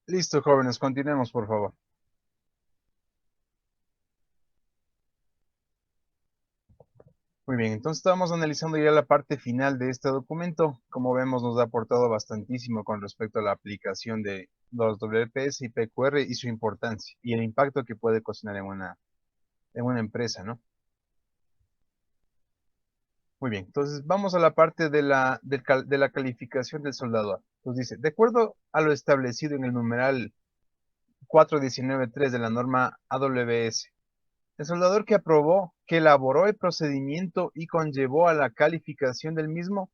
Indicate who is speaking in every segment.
Speaker 1: Listo, jóvenes, continuemos, por favor. Muy bien, entonces estamos analizando ya la parte final de este documento. Como vemos, nos ha aportado bastantísimo con respecto a la aplicación de los WPS y PQR y su importancia y el impacto que puede ocasionar en una empresa, ¿no? Muy bien, entonces vamos a la parte de la calificación del soldador. Entonces dice, de acuerdo a lo establecido en el numeral 419.3 de la norma AWS, el soldador que aprobó, que elaboró el procedimiento y conllevó a la calificación del mismo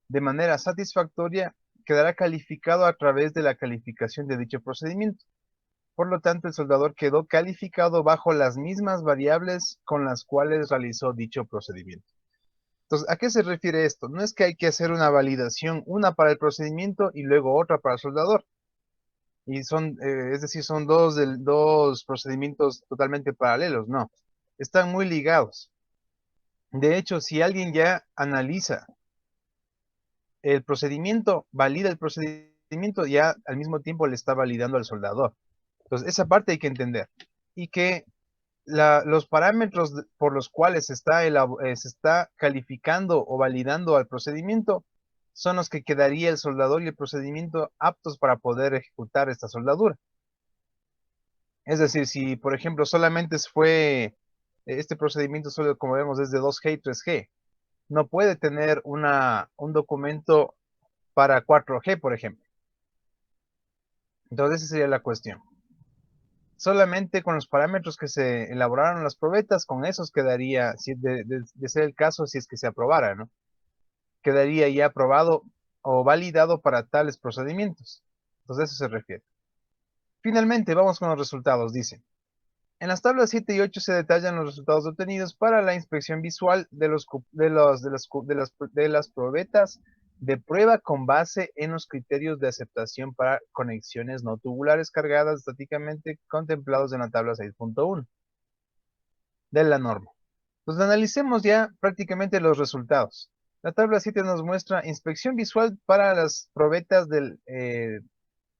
Speaker 1: de manera satisfactoria, quedará calificado a través de la calificación de dicho procedimiento. Por lo tanto, el soldador quedó calificado bajo las mismas variables con las cuales realizó dicho procedimiento. Entonces, ¿a qué se refiere esto? No es que hay que hacer una validación, una para el procedimiento y luego otra para el soldador. Y es decir, son dos procedimientos totalmente paralelos, no. Están muy ligados. De hecho, si alguien ya analiza el procedimiento, valida el procedimiento, ya al mismo tiempo le está validando al soldador. Entonces, esa parte hay que entender. Y que los parámetros por los cuales se está calificando o validando al procedimiento son los que quedaría el soldador y el procedimiento aptos para poder ejecutar esta soldadura. Es decir, si por ejemplo solamente este procedimiento solo, como vemos, es de 2G y 3G, no puede tener un documento para 4G, por ejemplo. Entonces, esa sería la cuestión. Solamente con los parámetros que se elaboraron las probetas, con esos quedaría, si de ser el caso, si es que se aprobara, ¿no? Quedaría ya aprobado o validado para tales procedimientos. Entonces, a eso se refiere. Finalmente, vamos con los resultados. Dice, en las tablas 7 y 8 se detallan los resultados obtenidos para la inspección visual de las probetas de prueba con base en los criterios de aceptación para conexiones no tubulares cargadas estáticamente contemplados en la tabla 6.1 de la norma. Pues analicemos ya prácticamente los resultados. La tabla 7 nos muestra inspección visual para las probetas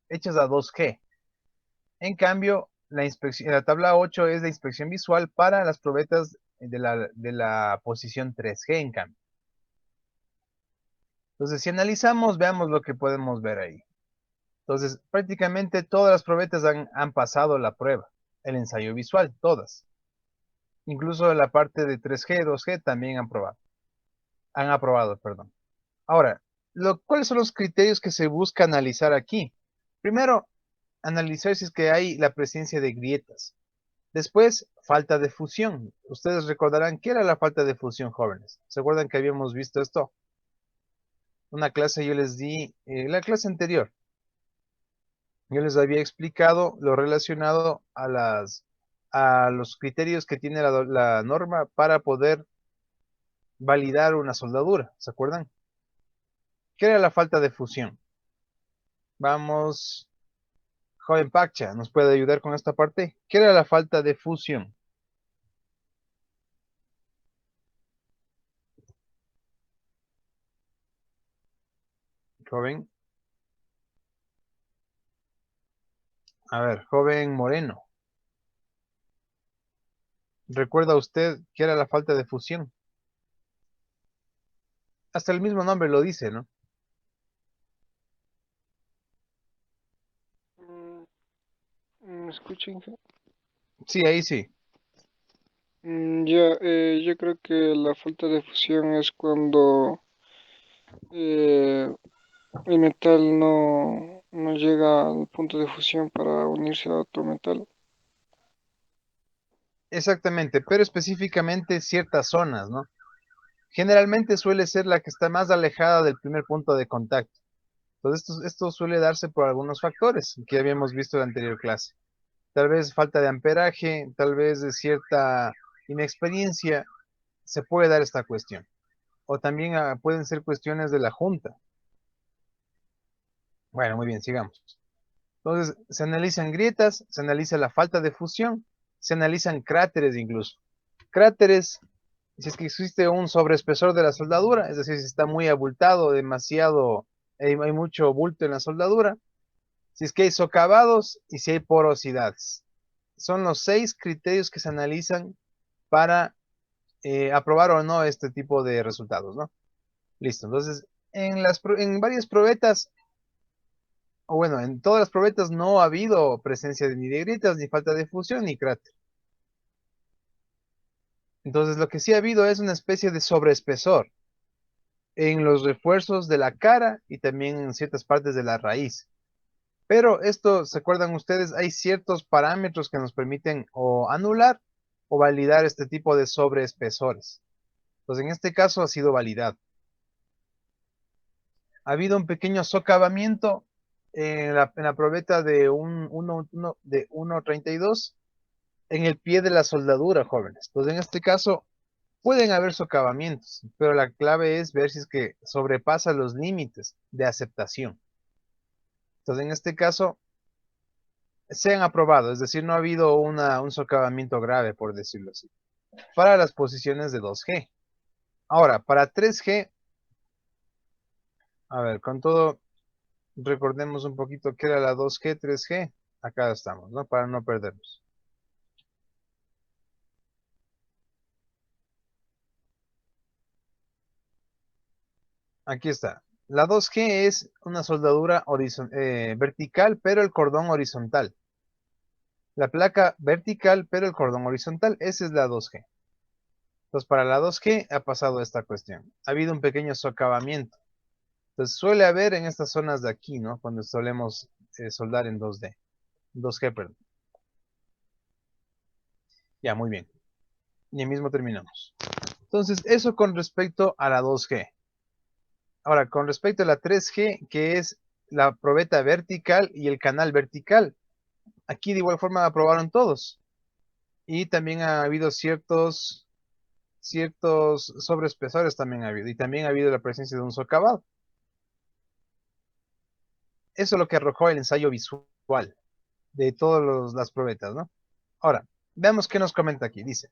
Speaker 1: hechas a 2G. En cambio, la tabla 8 es la inspección visual para las probetas de la posición 3G, en cambio. Entonces, si analizamos, veamos lo que podemos ver ahí. Entonces, prácticamente todas las probetas han pasado la prueba, el ensayo visual, todas. Incluso la parte de 3G, 2G también han aprobado, perdón. Ahora, ¿cuáles son los criterios que se busca analizar aquí? Primero, analizar si es que hay la presencia de grietas. Después, falta de fusión. Ustedes recordarán qué era la falta de fusión, jóvenes. ¿Se acuerdan que habíamos visto esto? Una clase yo les di, la clase anterior, yo les había explicado lo relacionado a los criterios que tiene la norma para poder validar una soldadura. ¿Se acuerdan? ¿Qué era la falta de fusión? Vamos, joven Pacha, ¿nos puede ayudar con esta parte? ¿Qué era la falta de fusión? Joven, a ver, joven Moreno. ¿Recuerda usted qué era la falta de fusión? Hasta el mismo nombre lo dice, ¿no?
Speaker 2: Mm, ¿Me escuchan?
Speaker 1: Sí, ahí sí.
Speaker 2: Ya, yo creo que la falta de fusión es cuando eh, el metal no llega al punto de fusión para unirse a otro metal.
Speaker 1: Exactamente, pero específicamente ciertas zonas, ¿no? Generalmente suele ser la que está más alejada del primer punto de contacto. Entonces, esto suele darse por algunos factores que habíamos visto en la anterior clase. Tal vez falta de amperaje, tal vez de cierta inexperiencia, se puede dar esta cuestión. O también pueden ser cuestiones de la junta. Bueno, muy bien, sigamos. Entonces, se analizan grietas, se analiza la falta de fusión, se analizan cráteres incluso. Cráteres, si es que existe un sobreespesor de la soldadura, es decir, si está muy abultado, demasiado, hay mucho bulto en la soldadura, si es que hay socavados y si hay porosidades. Son los 6 criterios que se analizan para aprobar o no este tipo de resultados, ¿no? Listo, entonces en varias probetas, o bueno, en todas las probetas no ha habido presencia ni de grietas, ni falta de fusión, ni cráter. Entonces lo que sí ha habido es una especie de sobreespesor en los refuerzos de la cara y también en ciertas partes de la raíz. Pero esto, ¿se acuerdan ustedes? Hay ciertos parámetros que nos permiten o anular o validar este tipo de sobreespesores. Entonces en este caso ha sido validado. Ha habido un pequeño socavamiento en la probeta de de 1.32 en el pie de la soldadura, jóvenes. Pues en este caso pueden haber socavamientos, pero la clave es ver si es que sobrepasa los límites de aceptación. Entonces en este caso se han aprobado, es decir, no ha habido un socavamiento grave, por decirlo así, para las posiciones de 2G. Ahora, para 3G, a ver, con todo, recordemos un poquito qué era la 2G, 3G. Acá estamos, ¿no? Para no perdernos. Aquí está. La 2G es una soldadura vertical, pero el cordón horizontal. La placa vertical, pero el cordón horizontal. Esa es la 2G. Entonces, para la 2G ha pasado esta cuestión. Ha habido un pequeño socavamiento. Entonces, suele haber en estas zonas de aquí, ¿no? Cuando solemos soldar en 2D. 2G, perdón. Ya, muy bien. Y mismo terminamos. Entonces, eso con respecto a la 2G. Ahora, con respecto a la 3G, que es la probeta vertical y el canal vertical. Aquí de igual forma aprobaron todos. Y también ha habido ciertos sobreespesores también ha habido. Y también ha habido la presencia de un socavado. Eso es lo que arrojó el ensayo visual de todas las probetas, ¿no? Ahora, veamos qué nos comenta aquí. Dice,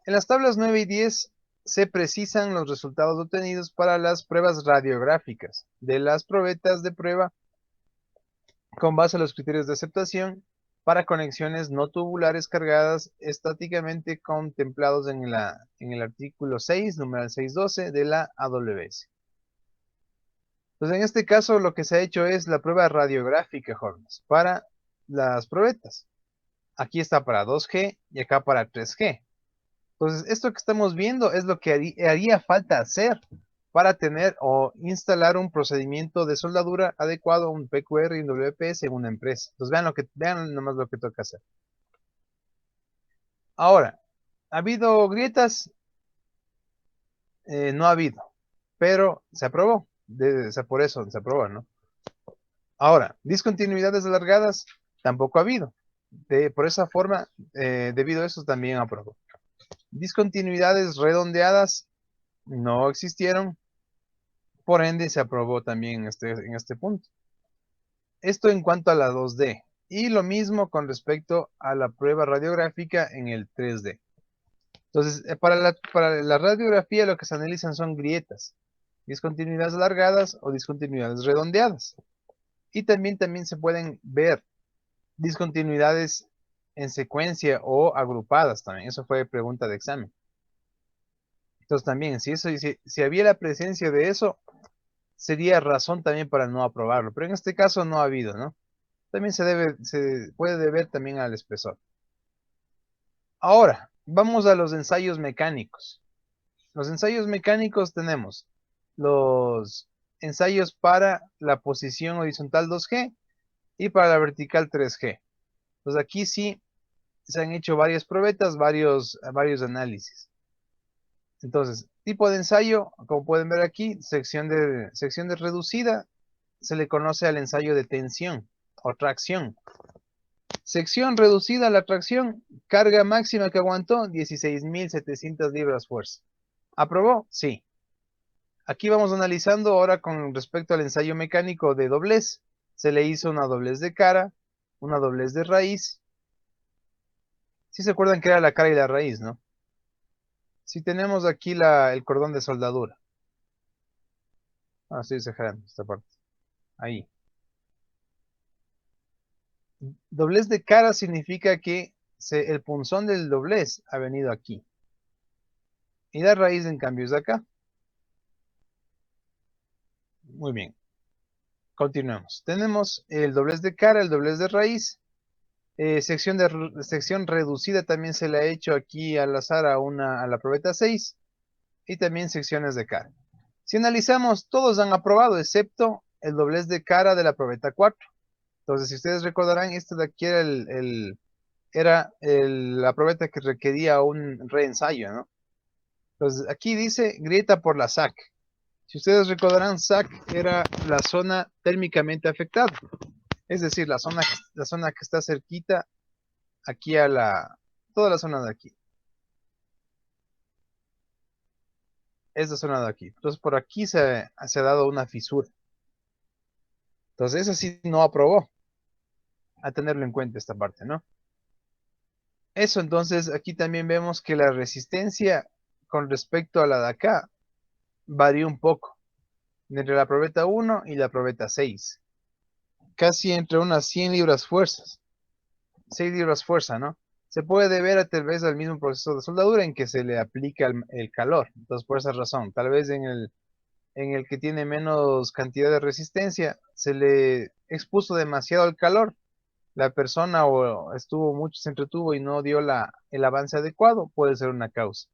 Speaker 1: en las tablas 9 y 10 se precisan los resultados obtenidos para las pruebas radiográficas de las probetas de prueba con base a los criterios de aceptación para conexiones no tubulares cargadas estáticamente contemplados en el artículo 6, numeral 612 de la AWS. Entonces, en este caso, lo que se ha hecho es la prueba radiográfica, jóvenes, para las probetas. Aquí está para 2G y acá para 3G. Entonces, esto que estamos viendo es lo que haría falta hacer para tener o instalar un procedimiento de soldadura adecuado a un PQR y un WPS en una empresa. Entonces, vean nomás lo que toca hacer. Ahora, ¿ha habido grietas? No ha habido, pero se aprobó. Por eso se aprobó, ¿no? Ahora, discontinuidades alargadas, tampoco ha habido. Por esa forma, debido a eso también aprobó. Discontinuidades redondeadas no existieron, por ende se aprobó también en este punto. Esto en cuanto a la 2D. Y lo mismo con respecto a la prueba radiográfica en el 3D. Entonces, para la radiografía lo que se analizan son grietas, discontinuidades alargadas o discontinuidades redondeadas. Y también se pueden ver discontinuidades en secuencia o agrupadas también. Eso fue pregunta de examen. Entonces también, si había la presencia de eso, sería razón también para no aprobarlo. Pero en este caso no ha habido, ¿no? También se puede deber también al espesor. Ahora, vamos a los ensayos mecánicos. Los ensayos mecánicos tenemos los ensayos para la posición horizontal 2G y para la vertical 3G. Entonces aquí sí se han hecho varias probetas, varios análisis. Entonces, tipo de ensayo, como pueden ver aquí, sección de reducida, se le conoce al ensayo de tensión o tracción. Sección reducida a la tracción, carga máxima que aguantó, 16.700 libras fuerza. ¿Aprobó? Sí. Aquí vamos analizando ahora con respecto al ensayo mecánico de doblez. Se le hizo una doblez de cara, una doblez de raíz. Si se acuerdan que era la cara y la raíz, ¿no? Si tenemos aquí el cordón de soldadura. Estoy exagerando esta parte. Ahí. Doblez de cara significa que el punzón del doblez ha venido aquí. Y la raíz, en cambio, es de acá. Muy bien. Continuemos. Tenemos el doblez de cara, el doblez de raíz. Sección reducida también se le ha hecho aquí al azar a la probeta 6. Y también secciones de cara. Si analizamos, todos han aprobado, excepto el doblez de cara de la probeta 4. Entonces, si ustedes recordarán, esto de aquí era la probeta que requería un reensayo, ¿no? Entonces, aquí dice grieta por la SAC. Si ustedes recordarán, SAC era la zona térmicamente afectada. Es decir, la zona que está cerquita aquí toda la zona de aquí. Esta zona de aquí. Entonces, por aquí se ha dado una fisura. Entonces, eso sí no aprobó. A tenerlo en cuenta esta parte, ¿no? Eso, entonces, aquí también vemos que la resistencia con respecto a la de acá varía un poco. Entre la probeta 1 y la probeta 6. Casi entre unas 100 libras fuerzas. 6 libras fuerza, ¿no? Se puede deber a tal vez al mismo proceso de soldadura en que se le aplica el calor. Entonces, por esa razón, tal vez en el que tiene menos cantidad de resistencia, se le expuso demasiado al calor. La persona se entretuvo y no dio el avance adecuado, puede ser una causa.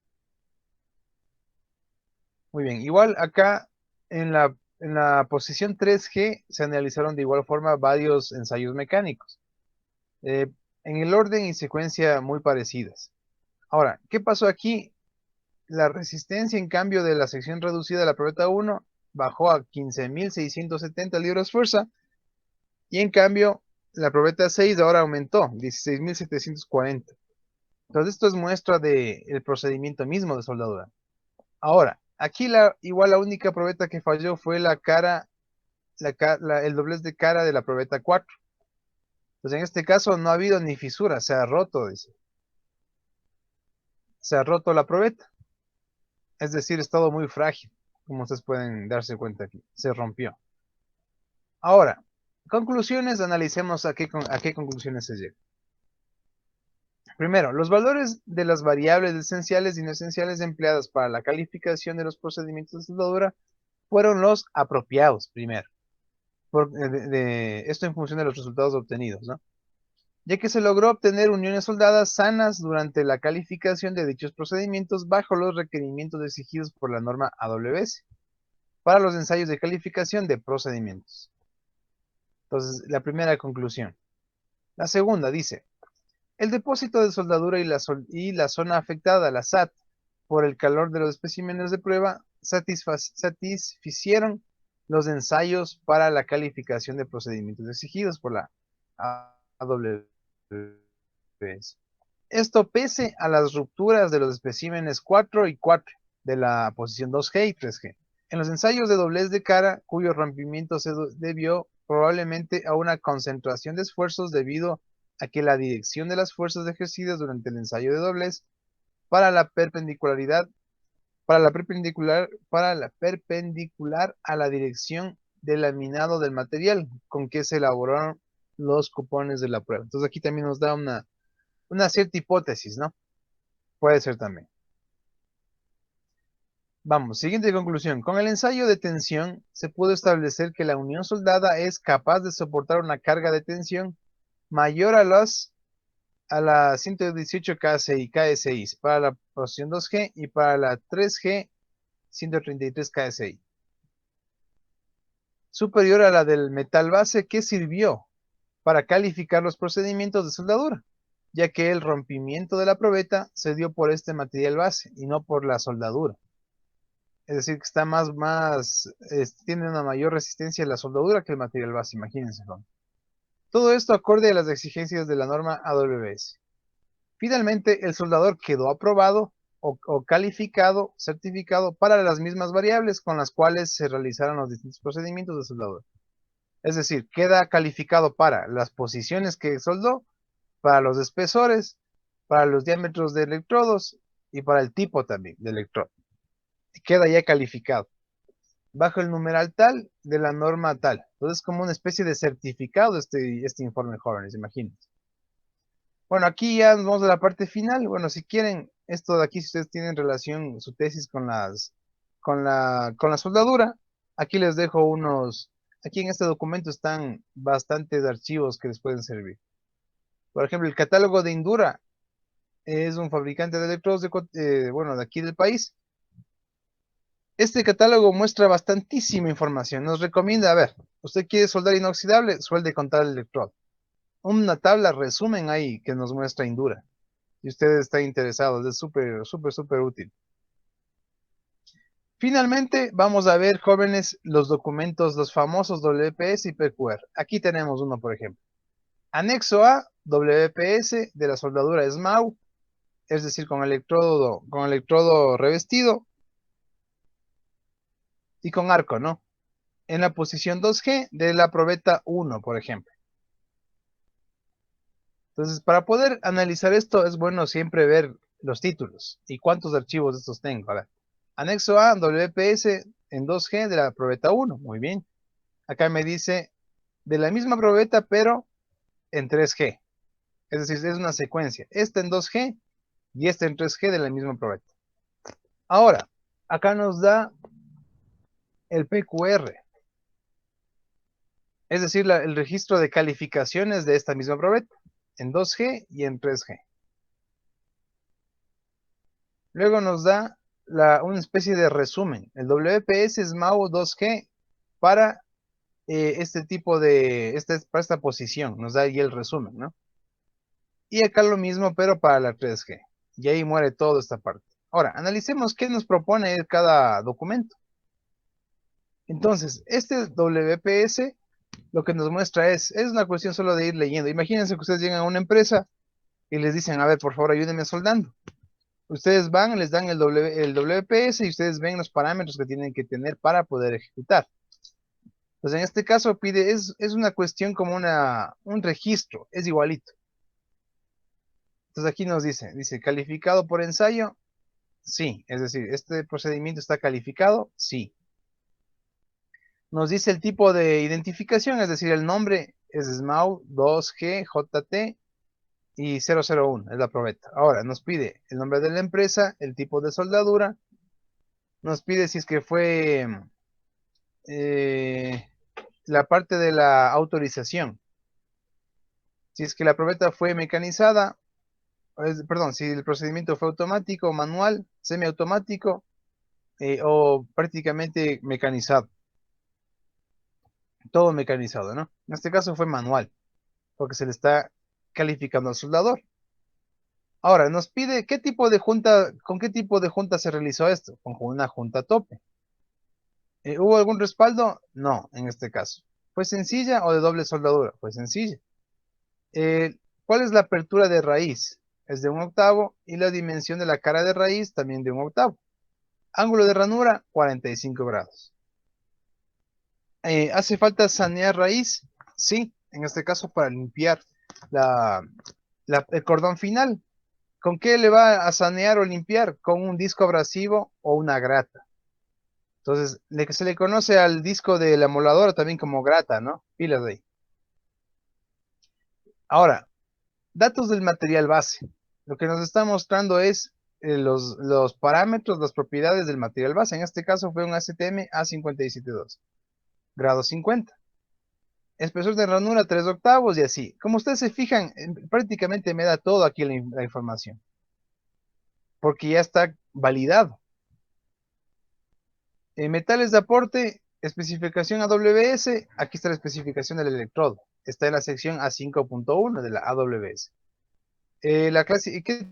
Speaker 1: Muy bien, igual acá en la posición 3G se analizaron de igual forma varios ensayos mecánicos, eh, en el orden y secuencia muy parecidas. Ahora, ¿qué pasó aquí? La resistencia, en cambio, de la sección reducida de la probeta 1 bajó a 15.670 libras fuerza, y en cambio la probeta 6 ahora aumentó 16.740. Entonces esto es muestra del procedimiento mismo de soldadura. Ahora, aquí igual la única probeta que falló fue el doblez de cara de la probeta 4. Entonces en este caso no ha habido ni fisura, se ha roto, dice. Se ha roto la probeta. Es decir, es todo muy frágil, como ustedes pueden darse cuenta aquí. Se rompió. Ahora, conclusiones, analicemos a qué conclusiones se llega. Primero, los valores de las variables esenciales y no esenciales empleadas para la calificación de los procedimientos de soldadura fueron los apropiados, primero. Esto en función de los resultados obtenidos, ¿no? Ya que se logró obtener uniones soldadas sanas durante la calificación de dichos procedimientos bajo los requerimientos exigidos por la norma AWS para los ensayos de calificación de procedimientos. Entonces, la primera conclusión. La segunda dice, el depósito de soldadura y la zona afectada, la SAT, por el calor de los especímenes de prueba, satisficieron los ensayos para la calificación de procedimientos exigidos por la AWS. Esto pese a las rupturas de los especímenes 4 y 4 de la posición 2G y 3G. En los ensayos de doblez de cara, cuyo rompimiento se debió probablemente a una concentración de esfuerzos debido a que la dirección de las fuerzas ejercidas durante el ensayo de doblez para la perpendicular a la dirección del laminado del material con que se elaboraron los cupones de la prueba. Entonces aquí también nos da una cierta hipótesis, ¿no? Puede ser también. Vamos, siguiente conclusión. Con el ensayo de tensión se pudo establecer que la unión soldada es capaz de soportar una carga de tensión mayor a la 118 KSI, KSI para la posición 2G y para la 3G 133 KSI. Superior a la del metal base que sirvió para calificar los procedimientos de soldadura, ya que el rompimiento de la probeta se dio por este material base y no por la soldadura. Es decir, que tiene una mayor resistencia a la soldadura que el material base, imagínense, ¿no? Todo esto acorde a las exigencias de la norma AWS. Finalmente, el soldador quedó aprobado o calificado, certificado para las mismas variables con las cuales se realizaron los distintos procedimientos de soldadura. Es decir, queda calificado para las posiciones que soldó, para los espesores, para los diámetros de electrodos y para el tipo también de electrodo. Queda ya calificado. bajo el numeral tal de la norma tal. Entonces es como una especie de certificado este informe, jóvenes, imagínense. Bueno, aquí ya nos vamos a la parte final. Bueno, si quieren, esto de aquí, si ustedes tienen relación, su tesis con la soldadura, aquí les dejo aquí en este documento están bastantes archivos que les pueden servir. Por ejemplo, el catálogo de Indura es un fabricante de electrodos bueno, de aquí del país. Este catálogo muestra bastantísima información. Nos recomienda, a ver, usted quiere soldar inoxidable, suelde con tal electrodo. Una tabla resumen ahí que nos muestra Indura. Si usted está interesado, es súper, súper, súper útil. Finalmente, vamos a ver, jóvenes, los documentos, los famosos WPS y PQR. Aquí tenemos uno, por ejemplo. Anexo A, WPS de la soldadura SMAU, es decir, con electrodo revestido y con arco, ¿no? En la posición 2G de la probeta 1, por ejemplo. Entonces, para poder analizar esto, es bueno siempre ver los títulos y cuántos archivos de estos tengo. A ver, anexo A, WPS en 2G de la probeta 1. Muy bien. Acá me dice de la misma probeta, pero en 3G. Es decir, es una secuencia. Esta en 2G y esta en 3G de la misma probeta. Ahora, acá nos da el PQR. Es decir, el registro de calificaciones de esta misma probeta en 2G y en 3G. Luego nos da una especie de resumen. El WPS SMAU 2G para este tipo para esta posición. Nos da ahí el resumen, ¿no? Y acá lo mismo, pero para la 3G. Y ahí muere toda esta parte. Ahora, analicemos qué nos propone cada documento. Entonces, este WPS lo que nos muestra es una cuestión solo de ir leyendo. Imagínense que ustedes llegan a una empresa y les dicen, a ver, por favor, ayúdenme soldando. Ustedes van, les dan el WPS y ustedes ven los parámetros que tienen que tener para poder ejecutar. Pues en este caso es una cuestión como un registro, es igualito. Entonces aquí nos dice, calificado por ensayo, sí. Es decir, este procedimiento está calificado, sí. Nos dice el tipo de identificación, es decir, el nombre es SMAU 2G JT y 001, es la probeta. Ahora, nos pide el nombre de la empresa, el tipo de soldadura, nos pide si es que fue eh, la parte de la autorización. Si es que la probeta fue mecanizada, perdón, si el procedimiento fue automático, manual, semiautomático o prácticamente mecanizado. Todo mecanizado, ¿no? En este caso fue manual, porque se le está calificando al soldador. Ahora, nos pide qué tipo de junta, con qué tipo de junta se realizó esto, con una junta tope. ¿Hubo algún respaldo? No, en este caso. ¿Fue sencilla o de doble soldadura? Fue sencilla. ¿Cuál es la apertura de raíz? Es de 1/8 y la dimensión de la cara de raíz también de 1/8. Ángulo de ranura, 45 grados. ¿Hace falta sanear raíz? Sí, en este caso para limpiar la, el cordón final. ¿Con qué le va a sanear o limpiar? Con un disco abrasivo o una grata. Entonces, se le conoce al disco de la moladora también como grata, ¿no? Pilas de ahí. Ahora, datos del material base. Lo que nos está mostrando es los parámetros, las propiedades del material base. En este caso fue un ASTM A572, grado 50. Espesor de ranura 3/8 y así. Como ustedes se fijan, prácticamente me da todo aquí la información. Porque ya está validado. Metales de aporte, especificación AWS. Aquí está la especificación del electrodo. Está en la sección A5.1 de la AWS. La clase, ¿qué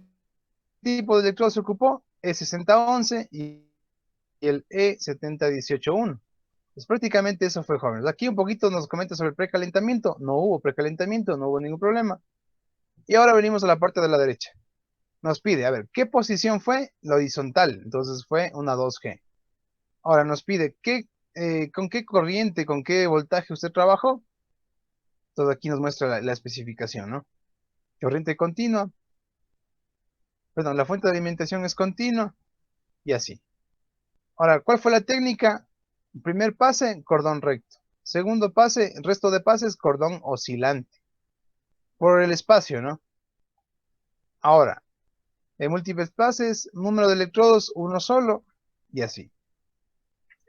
Speaker 1: tipo de electrodo se ocupó? E6011 y el E7018-1. Pues prácticamente eso fue, jóvenes. Aquí un poquito nos comenta sobre el precalentamiento. No hubo precalentamiento, no hubo ningún problema. Y ahora venimos a la parte de la derecha. Nos pide, a ver, ¿qué posición fue? La horizontal. Entonces fue una 2G. Ahora nos pide, ¿con qué corriente, con qué voltaje usted trabajó? Entonces aquí nos muestra la especificación, ¿no? Corriente continua. Perdón, la fuente de alimentación es continua y así. Ahora, ¿cuál fue la técnica? Primer pase, cordón recto. Segundo pase, resto de pases, cordón oscilante. Por el espacio, ¿no? Ahora, en múltiples pases, número de electrodos, uno solo, y así.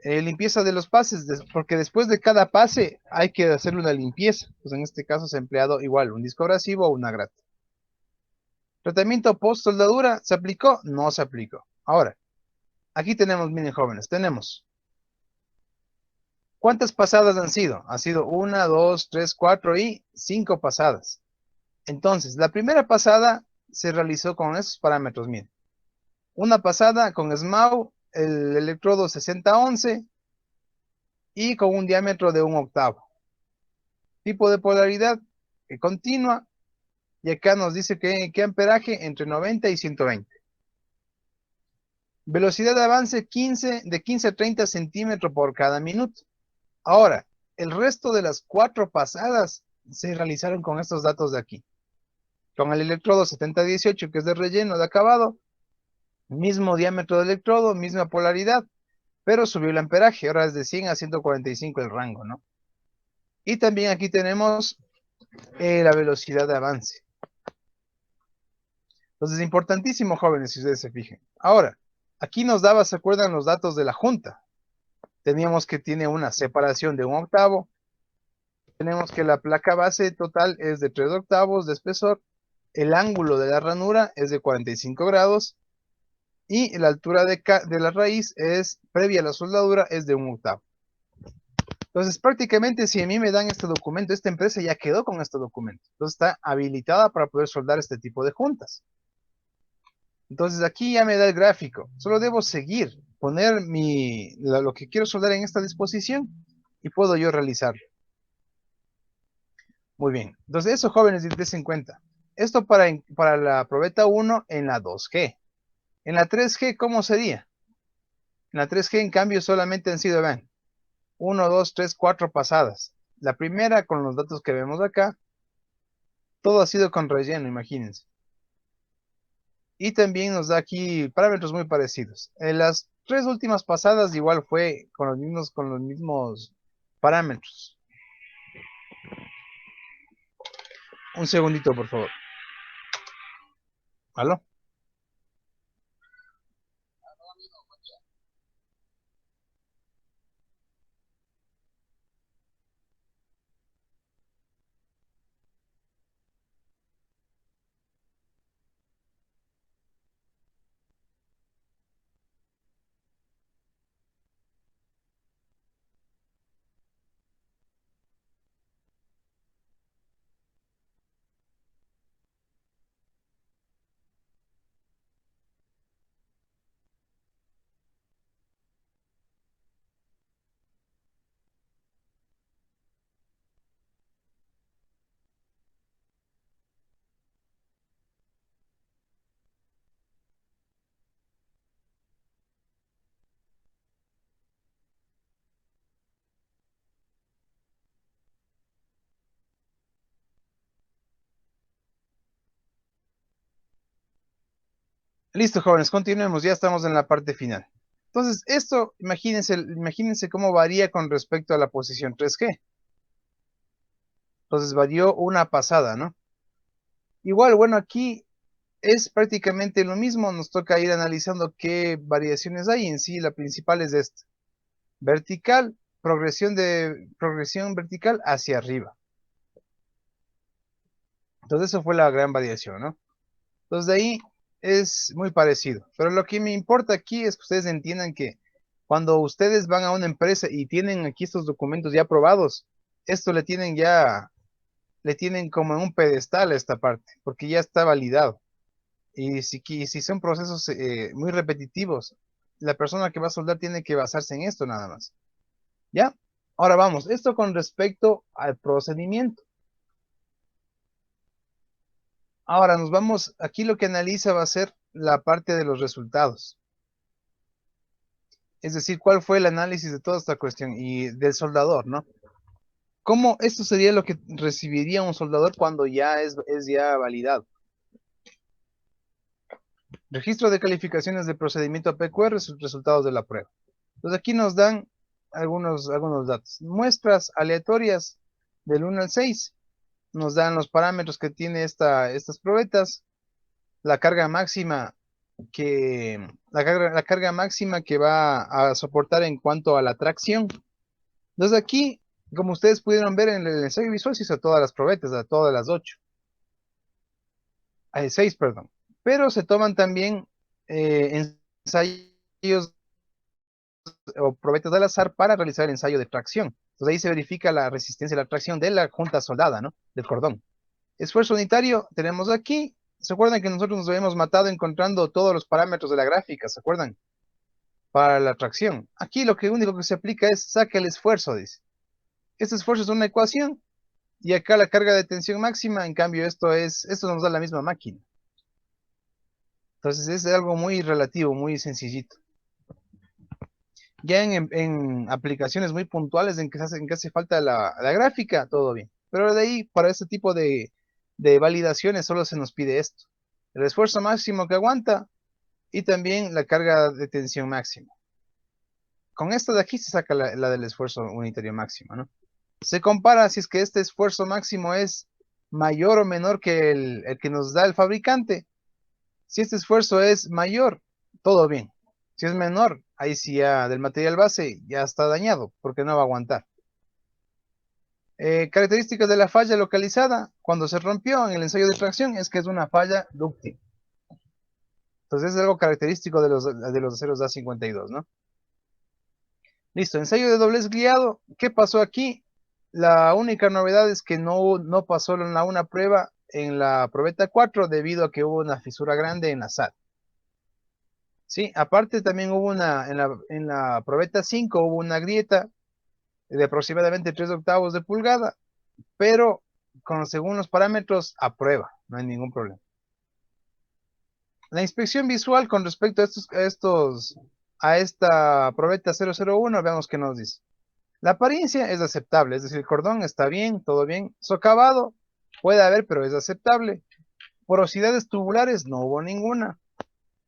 Speaker 1: Limpieza de los pases, porque después de cada pase hay que hacerle una limpieza. Pues en este caso se ha empleado igual un disco abrasivo o una grata. Tratamiento post soldadura, ¿se aplicó? No se aplicó. Ahora, aquí tenemos, miren jóvenes, tenemos. ¿Cuántas pasadas han sido? Ha sido 1, 2, 3, 4 y 5 pasadas. Entonces, la primera pasada se realizó con esos parámetros, miren. Una pasada con SMAU, el electrodo 6011 y con un diámetro de 1/8. Tipo de polaridad continua, y acá nos dice que amperaje entre 90 y 120. Velocidad de avance de 15 a 30 centímetros por cada minuto. Ahora, el resto de las 4 pasadas se realizaron con estos datos de aquí. Con el electrodo 7018, que es de relleno de acabado, mismo diámetro de electrodo, misma polaridad, pero subió el amperaje, ahora es de 100 a 145 el rango, ¿no? Y también aquí tenemos la velocidad de avance. Entonces, importantísimo, jóvenes, si ustedes se fijan. Ahora, aquí nos daba, ¿se acuerdan los datos de la junta? Teníamos que tiene una separación de 1/8. Tenemos que la placa base total es de 3/8 de espesor. El ángulo de la ranura es de 45 grados. Y la altura de la raíz es, previa a la soldadura, es de 1/8. Entonces, prácticamente, si a mí me dan este documento, esta empresa ya quedó con este documento. Entonces, está habilitada para poder soldar este tipo de juntas. Entonces, aquí ya me da el gráfico. Solo debo seguir, poner lo que quiero soldar en esta disposición y puedo yo realizarlo. Muy bien. Entonces, eso, jóvenes, dense en cuenta. Esto para la probeta 1 en la 2G. En la 3G, ¿cómo sería? En la 3G, en cambio, solamente han sido, vean, 1, 2, 3, 4 pasadas. La primera, con los datos que vemos acá, todo ha sido con relleno, imagínense. Y también nos da aquí parámetros muy parecidos. En las 3 últimas pasadas igual fue con los mismos parámetros. Un segundito, por favor. ¿Aló? Listo, jóvenes, continuemos. Ya estamos en la parte final. Entonces, esto, imagínense cómo varía con respecto a la posición 3G. Entonces, varió una pasada, ¿no? Igual, bueno, aquí es prácticamente lo mismo. Nos toca ir analizando qué variaciones hay. En sí, la principal es esta. Vertical, progresión vertical hacia arriba. Entonces, eso fue la gran variación, ¿no? Entonces, de ahí es muy parecido. Pero lo que me importa aquí es que ustedes entiendan que cuando ustedes van a una empresa y tienen aquí estos documentos ya aprobados, esto le tienen como en un pedestal a esta parte, porque ya está validado. Y si son procesos muy repetitivos, la persona que va a soldar tiene que basarse en esto nada más. ¿Ya? Ahora vamos, esto con respecto al procedimiento. Ahora nos vamos, aquí lo que analiza va a ser la parte de los resultados. Es decir, cuál fue el análisis de toda esta cuestión y del soldador, ¿no? ¿Cómo esto sería lo que recibiría un soldador cuando ya es ya validado? Registro de calificaciones de procedimiento PQR, resultados de la prueba. Entonces aquí nos dan algunos datos. Muestras aleatorias del 1 al 6 nos dan los parámetros que tiene estas probetas, la carga máxima la carga máxima que va a soportar en cuanto a la tracción. Entonces aquí, como ustedes pudieron ver en el ensayo visual, se hizo a todas las probetas, a todas las 8. 6, perdón. Pero se toman también ensayos o probetas al azar para realizar el ensayo de tracción. Entonces ahí se verifica la resistencia a la tracción de la junta soldada, ¿no? Del cordón. Esfuerzo unitario tenemos aquí. ¿Se acuerdan que nosotros nos habíamos matado encontrando todos los parámetros de la gráfica? ¿Se acuerdan? Para la tracción. Aquí lo que único que se aplica es saca el esfuerzo, dice. Este esfuerzo es una ecuación y acá la carga de tensión máxima, en cambio esto nos da la misma máquina. Entonces es algo muy relativo, muy sencillito. Ya en aplicaciones muy puntuales en que hace falta la gráfica, todo bien. Pero de ahí, para este tipo de validaciones, solo se nos pide esto. El esfuerzo máximo que aguanta y también la carga de tensión máxima. Con esta de aquí se saca la del esfuerzo unitario máximo, ¿no? Se compara si es que este esfuerzo máximo es mayor o menor que el que nos da el fabricante. Si este esfuerzo es mayor, todo bien. Si es menor, ahí sí ya del material base ya está dañado porque no va a aguantar. Características de la falla localizada cuando se rompió en el ensayo de tracción es que es una falla dúctil. Entonces es algo característico de los aceros A52, ¿no? Listo, ensayo de doblez guiado. ¿Qué pasó aquí? La única novedad es que no pasó una prueba en la probeta 4 debido a que hubo una fisura grande en la SAT. Sí, aparte también hubo en la probeta 5 hubo una grieta de aproximadamente 3 octavos de pulgada, pero según los parámetros, a prueba, no hay ningún problema. La inspección visual con respecto a esta probeta 001, veamos qué nos dice. La apariencia es aceptable, es decir, el cordón está bien, todo bien. Socavado puede haber, pero es aceptable. Porosidades tubulares no hubo ninguna.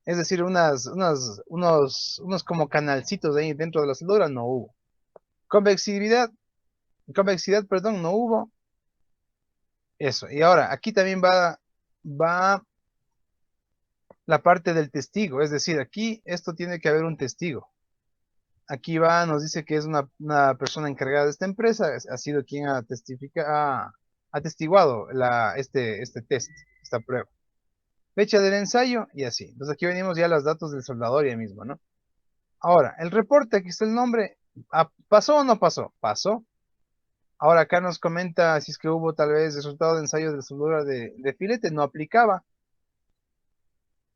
Speaker 1: Es decir, unos como canalcitos ahí dentro de la soldadura no hubo. Convexidad, perdón, no hubo. Eso. Y ahora, aquí también va la parte del testigo. Es decir, aquí esto tiene que haber un testigo. Aquí nos dice que es una persona encargada de esta empresa, ha sido quien ha atestiguado este test, esta prueba. Fecha del ensayo y así. Entonces aquí venimos ya a los datos del soldador ya mismo, ¿no? Ahora, el reporte, aquí está el nombre. ¿Pasó o no pasó? Pasó. Ahora acá nos comenta si es que hubo tal vez resultado de ensayo de soldadura de filete, no aplicaba.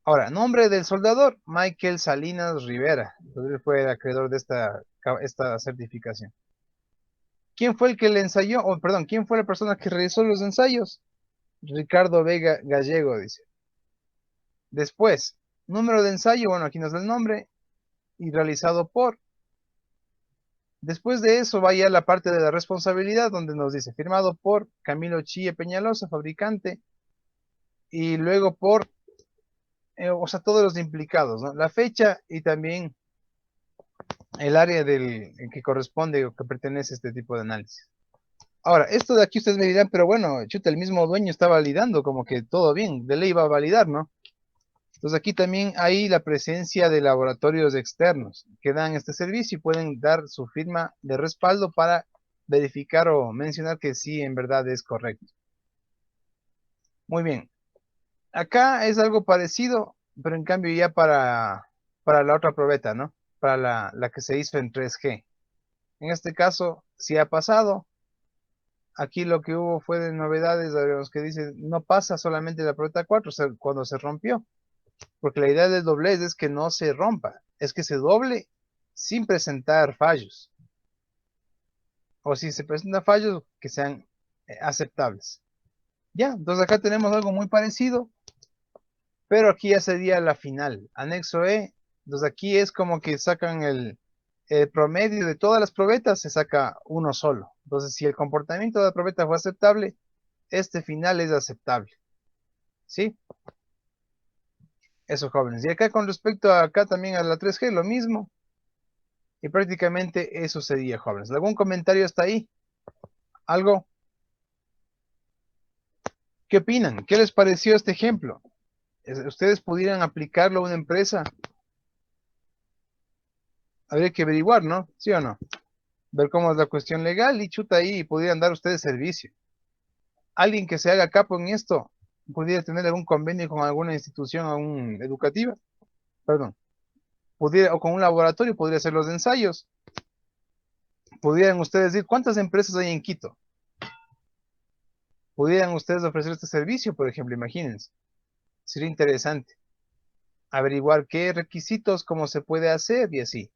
Speaker 1: Ahora, nombre del soldador, Michael Salinas Rivera. Entonces él fue el acreedor de esta certificación. ¿Quién fue el que le ensayó? O perdón, ¿quién fue la persona que realizó los ensayos? Ricardo Vega Gallego, dice. Después, número de ensayo, bueno, aquí nos da el nombre, y realizado por. Después de eso vaya la parte de la responsabilidad, donde nos dice, firmado por Camilo Chille Peñalosa, fabricante, y luego por, o sea, todos los implicados, ¿no? La fecha y también el área en que corresponde o que pertenece a este tipo de análisis. Ahora, esto de aquí ustedes me dirán, pero bueno, chuta, el mismo dueño está validando, como que todo bien, de ley va a validar, ¿no? Entonces aquí también hay la presencia de laboratorios externos que dan este servicio y pueden dar su firma de respaldo para verificar o mencionar que sí, en verdad es correcto. Muy bien. Acá es algo parecido, pero en cambio ya para la otra probeta, ¿no? Para la que se hizo en 3G. En este caso, sí ha pasado. Aquí lo que hubo fue de novedades, los que dicen, no pasa solamente la probeta 4, o sea, cuando se rompió. Porque la idea del doblez es que no se rompa, es que se doble sin presentar fallos. O si se presentan fallos, que sean aceptables. Ya, entonces acá tenemos algo muy parecido, pero aquí ya sería la final. Anexo E, entonces aquí es como que sacan el promedio de todas las probetas, se saca uno solo. Entonces, si el comportamiento de la probeta fue aceptable, este final es aceptable. ¿Sí? Eso, jóvenes. Y acá con respecto a acá también a la 3G, lo mismo. Y prácticamente eso sería, jóvenes. ¿Algún comentario hasta ahí? ¿Algo? ¿Qué opinan? ¿Qué les pareció este ejemplo? ¿Ustedes pudieran aplicarlo a una empresa? Habría que averiguar, ¿no? ¿Sí o no? Ver cómo es la cuestión legal y chuta ahí, pudieran dar ustedes servicio. Alguien que se haga capo en esto, pudiera tener algún convenio con alguna institución aún educativa, perdón, pudiera, o con un laboratorio, podría hacer los ensayos. Pudieran ustedes decir, ¿cuántas empresas hay en Quito? Pudieran ustedes ofrecer este servicio, por ejemplo, imagínense. Sería interesante averiguar qué requisitos, cómo se puede hacer y así.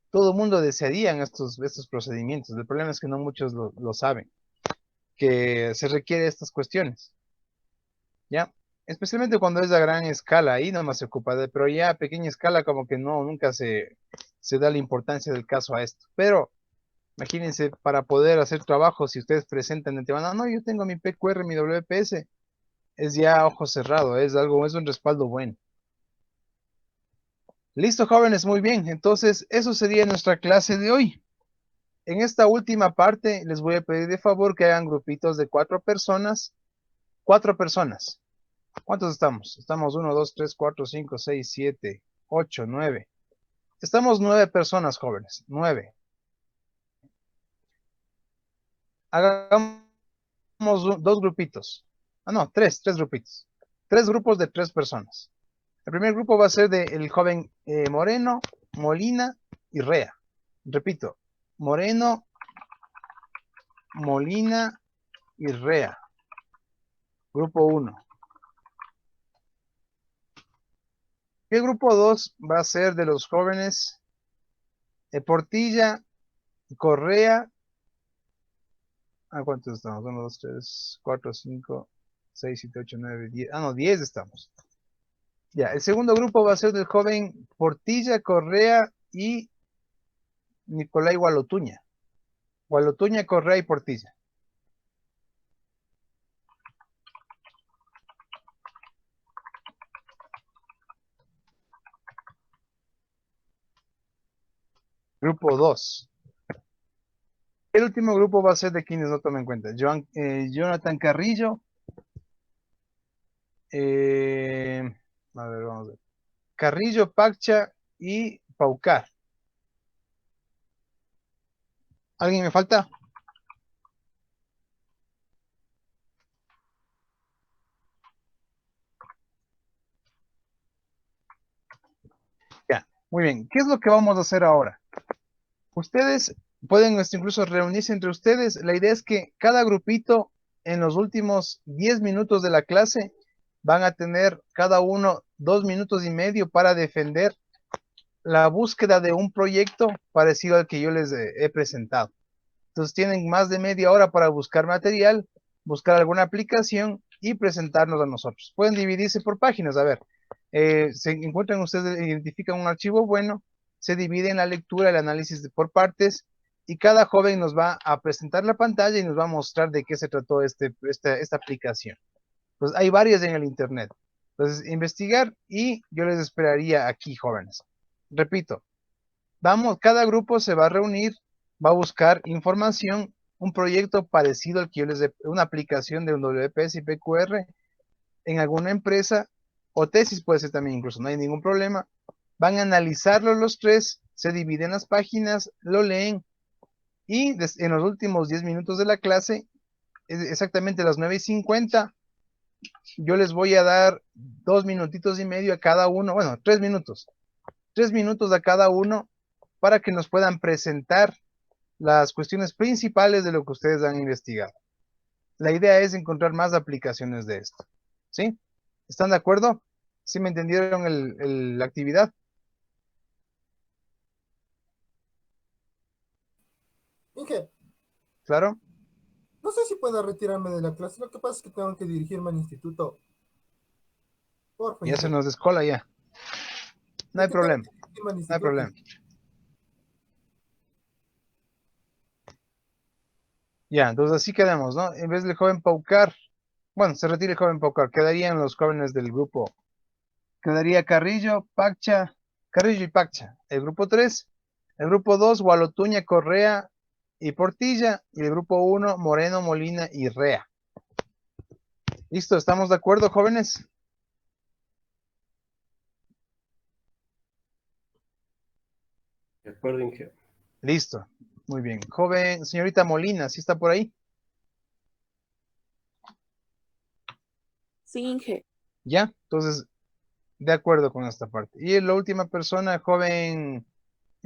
Speaker 1: Todo el mundo desearía estos procedimientos. El problema es que no muchos lo saben, que se requiere estas cuestiones, ¿ya? Especialmente cuando es a gran escala, ahí nomás se ocupa de, pero ya a pequeña escala como que no, nunca se da la importancia del caso a esto. Pero imagínense, para poder hacer trabajo, si ustedes presentan ante no, no, yo tengo mi PQR, mi WPS, es ya ojo cerrado, es algo, es un respaldo bueno. Listo, jóvenes, muy bien. Entonces, eso sería nuestra clase de hoy. En esta última parte, les voy a pedir de favor que hagan grupitos de 4 personas. 4 personas. ¿Cuántos estamos? Estamos 1, 2, 3, 4, 5, 6, 7, 8, 9. Estamos 9 personas, jóvenes. 9. Hagamos 2 grupitos. Ah, no, tres grupitos. 3 grupos de 3 personas. El primer grupo va a ser del joven Moreno, Molina y Rea. Repito, Moreno, Molina y Rea. Grupo 1. El grupo 2 va a ser de los jóvenes Portilla, Correa. ¿A cuántos estamos? 1, 2, 3, 4, 5, 6, 7, 8, 9, 10. Ah, no, 10 estamos. Ya, el segundo grupo va a ser del joven Portilla, Correa y Nicolai Gualotuña. Gualotuña, Correa y Portilla. Grupo 2. El último grupo va a ser de quienes no tomen en cuenta. Jonathan Carrillo. eh, a ver, vamos a ver. Carrillo, Pacha y Paucar. ¿Alguien me falta? Ya, muy bien. ¿Qué es lo que vamos a hacer ahora? Ustedes pueden incluso reunirse entre ustedes. La idea es que cada grupito en los últimos 10 minutos de la clase van a tener cada uno 2 minutos y medio para defender la búsqueda de un proyecto parecido al que yo les he presentado. Entonces tienen más de media hora para buscar material, buscar alguna aplicación y presentarnos a nosotros. Pueden dividirse por páginas. A ver, se encuentran ustedes, identifican un archivo bueno, se divide en la lectura, el análisis por partes y cada joven nos va a presentar la pantalla y nos va a mostrar de qué se trató esta aplicación. Pues hay varias en el internet. Entonces, investigar y yo les esperaría aquí, jóvenes. Repito, cada grupo se va a reunir, va a buscar información, un proyecto parecido al que yo una aplicación de un WPS y PQR en alguna empresa, o tesis puede ser también incluso, no hay ningún problema. Van a analizarlo los tres, se dividen las páginas, lo leen, y en los últimos 10 minutos de la clase, exactamente a las 9:50, yo les voy a dar 2 minutitos y medio a cada uno, bueno, 3 minutos. 3 minutos a cada uno para que nos puedan presentar las cuestiones principales de lo que ustedes han investigado. La idea es encontrar más aplicaciones de esto. ¿Sí? ¿Están de acuerdo? ¿Sí me entendieron la actividad?
Speaker 3: Inge,
Speaker 1: ¿Claro?
Speaker 3: no sé si puedo retirarme de la clase. Lo que pasa es que tengo que dirigirme al instituto. Porfa,
Speaker 1: Ya se
Speaker 3: Inge.
Speaker 1: nos descola ya. No
Speaker 3: Es
Speaker 1: hay
Speaker 3: que tengo
Speaker 1: problema.
Speaker 3: que dirigirme al
Speaker 1: No hay
Speaker 3: instituto.
Speaker 1: problema. Ya, entonces así quedamos, ¿no? En vez del joven Paucar, bueno, se retira el joven Paucar, quedarían los jóvenes del grupo. Quedaría Carrillo, Pacha, Carrillo y Pacha. El grupo 3 El grupo 2, Gualotuña, Correa y Portilla. Y el grupo 1, Moreno, Molina y Rea. Listo, ¿estamos de acuerdo, jóvenes?
Speaker 4: De acuerdo, Inge.
Speaker 1: Listo, muy bien. Joven, señorita Molina, ¿sí está por ahí?
Speaker 5: Sí, Inge.
Speaker 1: Ya, entonces, de acuerdo con esta parte. Y la última persona, joven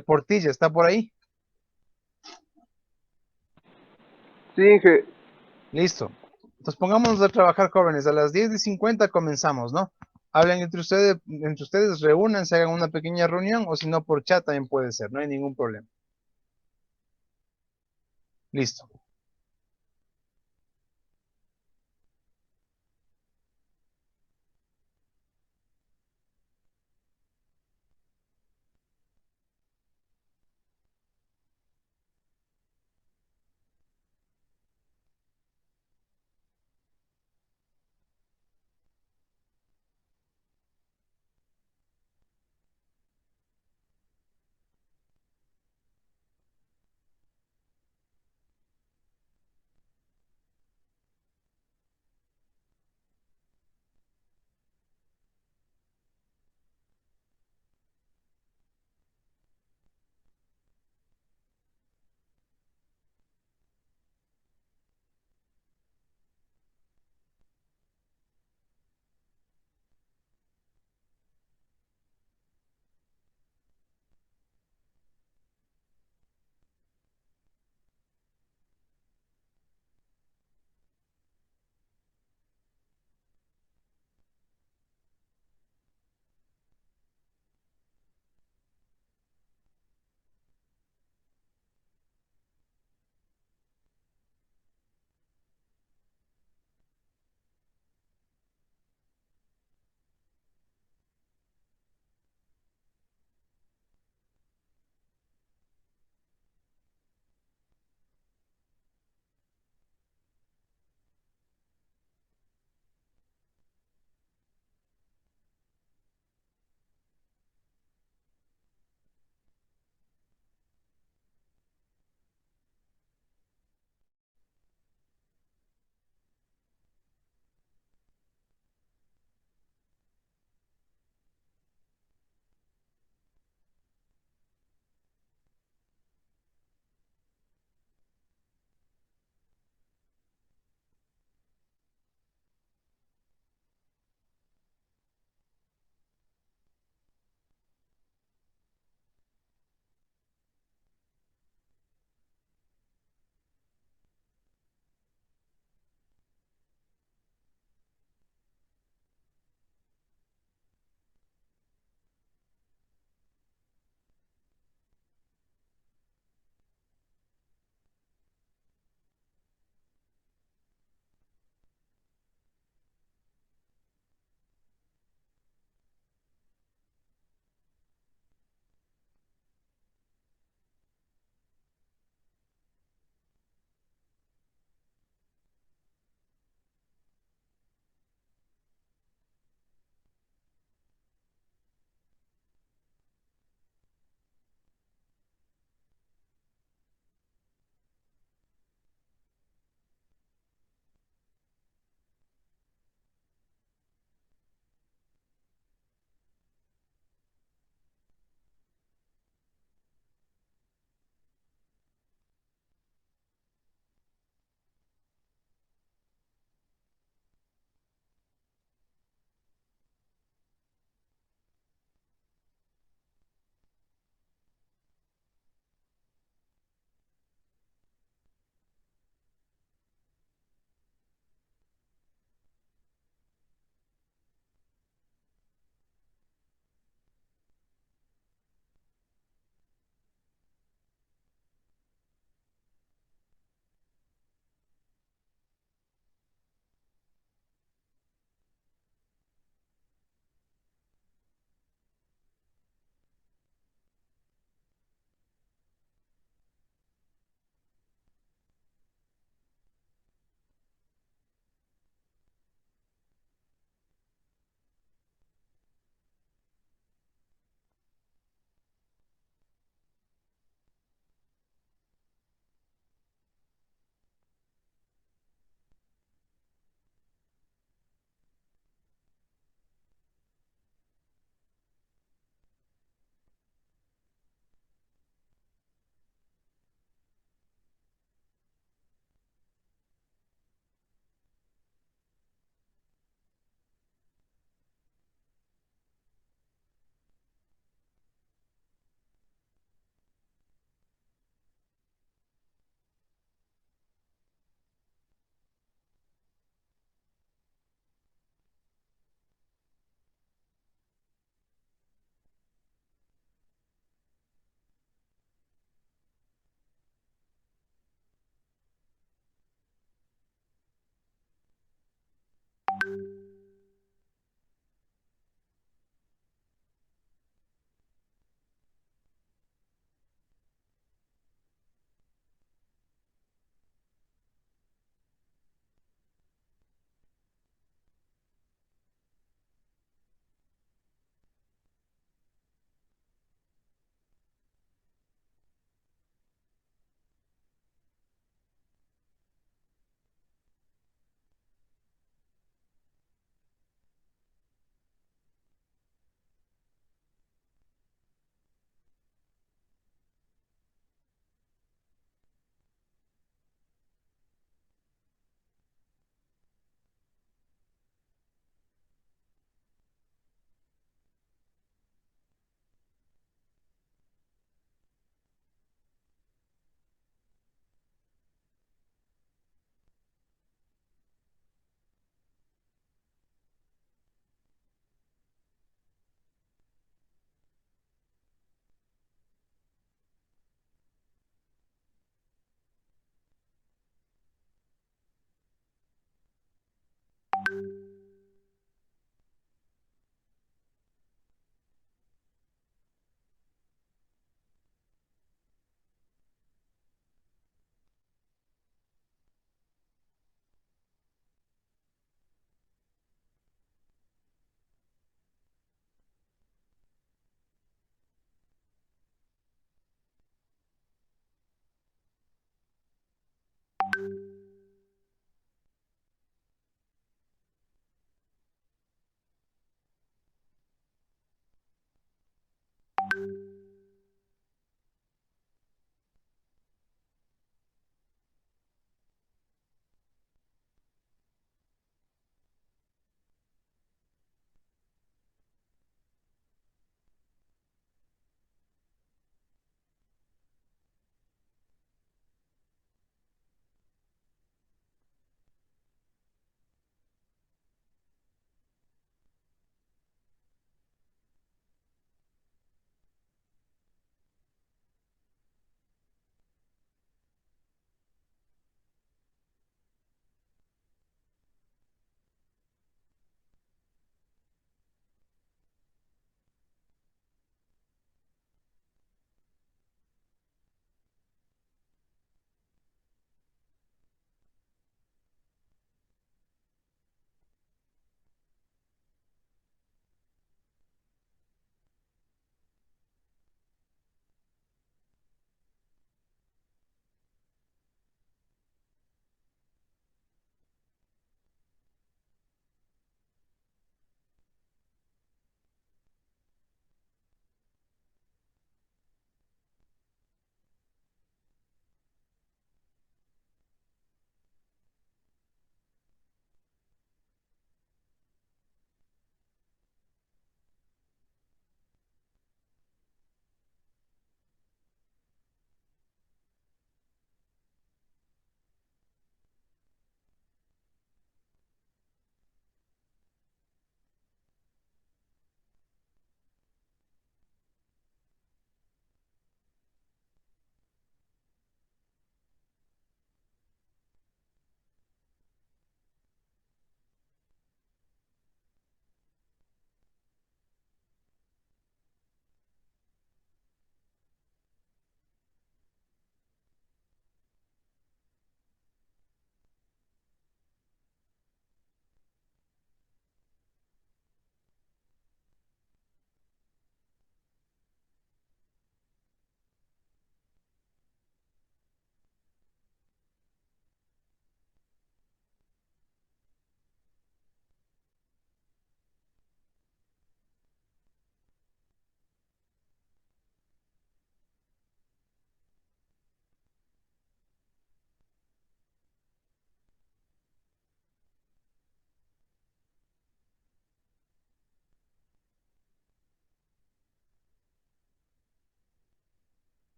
Speaker 1: Portilla, ¿está por ahí?
Speaker 2: Sí, Inge.
Speaker 1: Listo. Entonces pongámonos a trabajar, jóvenes. A las 10:50 comenzamos, ¿no? Hablen entre ustedes, reúnanse, hagan una pequeña reunión, o si no, por chat también puede ser, no hay ningún problema. Listo.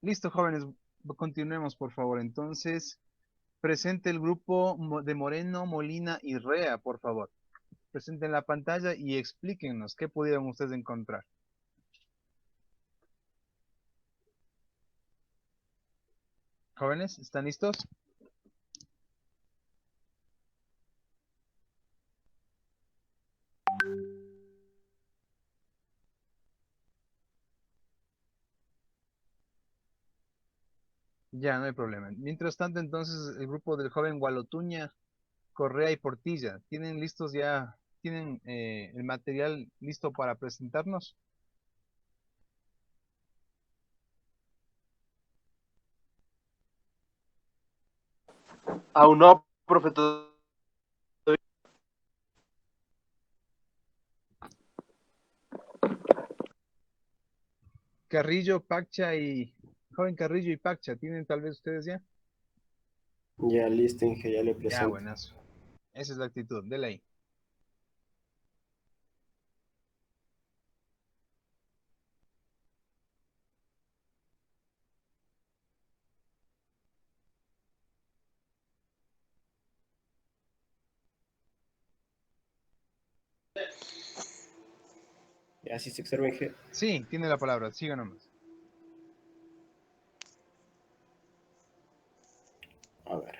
Speaker 1: Listo, jóvenes, continuemos, por favor. Entonces, presente el grupo de Moreno, Molina y Rea, por favor. Presenten la pantalla y explíquenos qué pudieron ustedes encontrar. Jóvenes, ¿están listos? Ya, no hay problema. Mientras tanto, entonces, el grupo del joven Gualotuña, Correa y Portilla, ¿tienen listos ya, tienen el material listo para presentarnos?
Speaker 5: Aún no, profesor.
Speaker 1: Carrillo, Paccha y... Joven Carrillo y Paccha, ¿tienen tal vez ustedes ya?
Speaker 4: Ya listo, Inge, ya le
Speaker 1: Ya,
Speaker 4: presento.
Speaker 1: buenazo. Esa es la actitud, de ley.
Speaker 4: Ya sí se observa, Inge.
Speaker 1: Sí, tiene la palabra, siga nomás.
Speaker 4: A ver.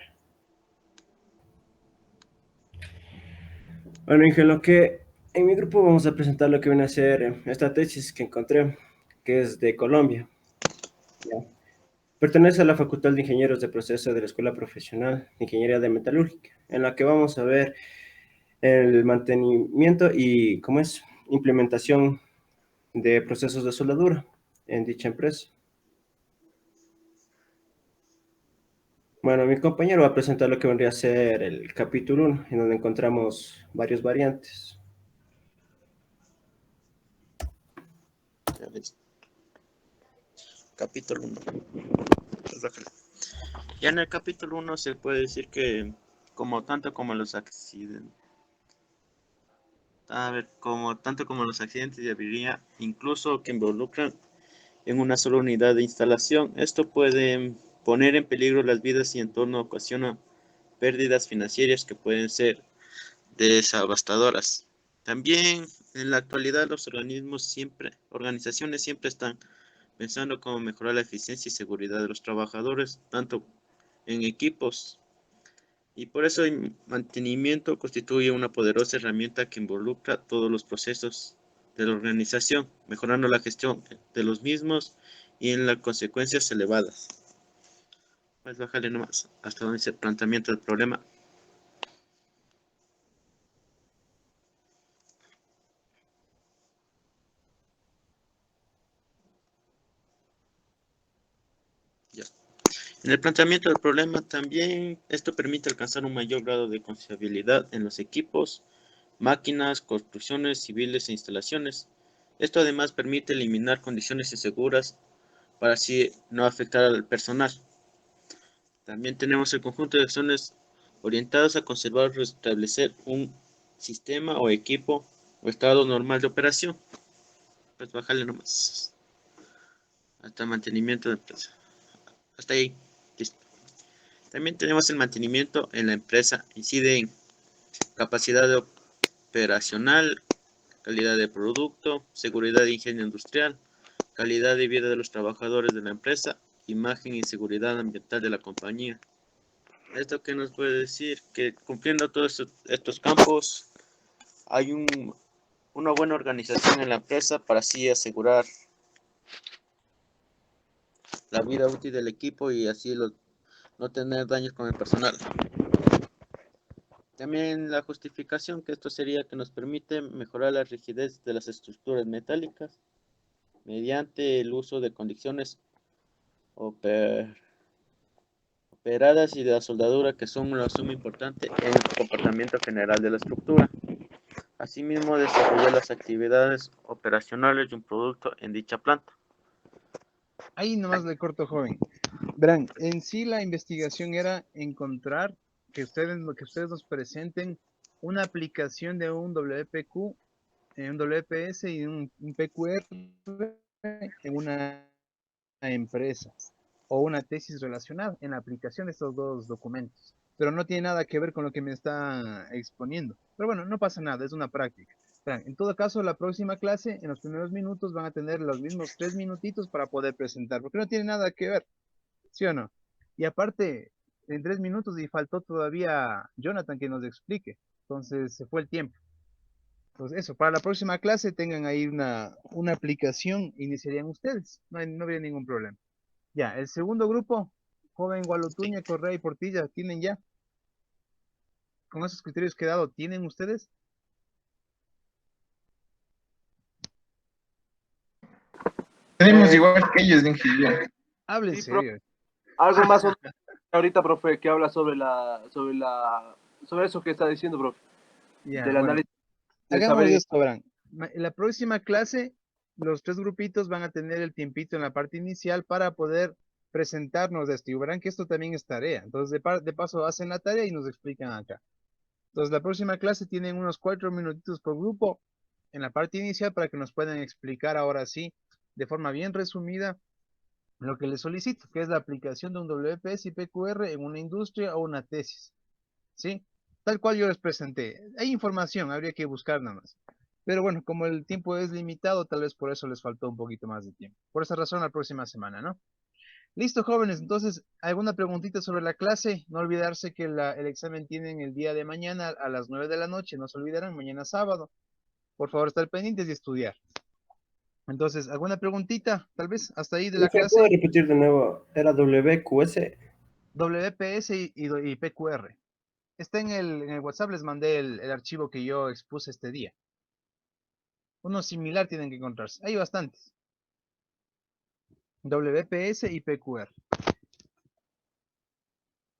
Speaker 4: Bueno, Inge, lo que en mi grupo vamos a presentar lo que viene a ser esta tesis que encontré, que es de Colombia. ¿Ya? Pertenece a la Facultad de Ingenieros de Proceso de la Escuela Profesional de Ingeniería de Metalúrgica, en la que vamos a ver el mantenimiento y, ¿cómo es?, implementación de procesos de soldadura en dicha empresa. Bueno, mi compañero va a presentar lo que vendría a ser el capítulo 1, en donde encontramos varias variantes.
Speaker 6: Ya listo. Capítulo 1. Ya en el capítulo 1 se puede decir que como los accidentes, tanto como los accidentes de avería, incluso que involucran en una sola unidad de instalación, esto puede poner en peligro las vidas y en torno ocasiona pérdidas financieras que pueden ser devastadoras. También en la actualidad los organizaciones siempre están pensando cómo mejorar la eficiencia y seguridad de los trabajadores, tanto en equipos, y por eso el mantenimiento constituye una poderosa herramienta que involucra todos los procesos de la organización, mejorando la gestión de los mismos y en las consecuencias elevadas. Puedes bajarle nomás hasta donde dice planteamiento del problema. Ya. En el planteamiento del problema también esto permite alcanzar un mayor grado de confiabilidad en los equipos, máquinas, construcciones civiles e instalaciones. Esto además permite eliminar condiciones inseguras para así no afectar al personal. También tenemos el conjunto de acciones orientadas a conservar o restablecer un sistema o equipo o estado normal de operación. Pues bajarle nomás hasta el mantenimiento de empresa. Hasta ahí. Listo. También tenemos el mantenimiento en la empresa. Incide en capacidad operacional, calidad de producto, seguridad de higiene industrial, calidad de vida de los trabajadores de la empresa, imagen y seguridad ambiental de la compañía. ¿Esto qué nos puede decir? Que cumpliendo todos estos campos hay una buena organización en la empresa para así asegurar la vida útil del equipo y así no tener daños con el personal. También la justificación que esto sería que nos permite mejorar la rigidez de las estructuras metálicas mediante el uso de condiciones operadas y de la soldadura que son una suma importante en el comportamiento general de la estructura. Asimismo, desarrollar las actividades operacionales de un producto en dicha planta.
Speaker 1: Ahí nomás le corto, joven. Verán, en sí la investigación era encontrar que ustedes nos presenten una aplicación de un WPQ, un WPS y un PQR en una empresa. o una tesis relacionada en la aplicación de estos dos documentos. Pero no tiene nada que ver con lo que me está exponiendo. Pero bueno, no pasa nada, es una práctica. Vean, en todo caso, la próxima clase, en los primeros minutos, van a tener los mismos 3 minutitos para poder presentar, porque no tiene nada que ver, ¿sí o no? Y aparte, en 3 minutos y faltó todavía Jonathan que nos explique. Entonces, se fue el tiempo. Entonces, eso, para la próxima clase tengan ahí una aplicación, iniciarían ustedes. No habría ningún problema. Ya, el segundo grupo, joven Gualotuña, Correa y Portilla, ¿tienen ya? Con esos criterios que he dado, ¿tienen ustedes?
Speaker 7: Tenemos igual que ellos de ingeniería.
Speaker 1: Hablen
Speaker 5: Sí,
Speaker 1: serio.
Speaker 5: algo más o menos ahorita, profe, que habla sobre eso que está diciendo, profe,
Speaker 1: Ya,
Speaker 5: del
Speaker 1: bueno,
Speaker 5: análisis de
Speaker 1: hagamos
Speaker 5: saber.
Speaker 1: esto, verán. En la próxima clase, los 3 grupitos van a tener el tiempito en la parte inicial para poder presentarnos esto. Y verán que esto también es tarea. Entonces, de paso, hacen la tarea y nos explican acá. Entonces, la próxima clase tienen unos 4 minutitos por grupo en la parte inicial para que nos puedan explicar ahora sí, de forma bien resumida, lo que les solicito, que es la aplicación de un WPS y PQR en una industria o una tesis. ¿Sí? Tal cual yo les presenté. Hay información, habría que buscar nada más. Pero bueno, como el tiempo es limitado, tal vez por eso les faltó un poquito más de tiempo. Por esa razón, la próxima semana, ¿no? Listo, jóvenes. Entonces, ¿alguna preguntita sobre la clase? No olvidarse que el examen tienen el día de mañana a las 9 de la noche. No se olvidarán, mañana sábado. Por favor, estar pendientes y estudiar. Entonces, ¿alguna preguntita? Tal vez hasta ahí de la
Speaker 4: ¿Puedo
Speaker 1: clase.
Speaker 4: repetir de nuevo? Era WQS.
Speaker 1: WPS y PQR. Está en el WhatsApp, les mandé el archivo que yo expuse este día. Uno similar tienen que encontrarse. Hay bastantes. WPS y PQR.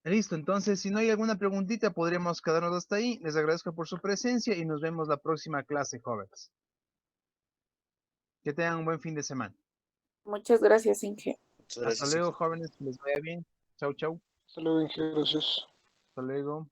Speaker 1: Listo, entonces si no hay alguna preguntita podríamos quedarnos hasta ahí. Les agradezco por su presencia y nos vemos la próxima clase, jóvenes. Que tengan un buen fin de semana.
Speaker 8: Muchas gracias, Inge.
Speaker 6: Muchas
Speaker 1: Hasta
Speaker 6: gracias.
Speaker 1: luego, jóvenes, que les vaya bien. Chau, chau.
Speaker 2: Hasta luego, Inge, gracias.
Speaker 1: Hasta luego.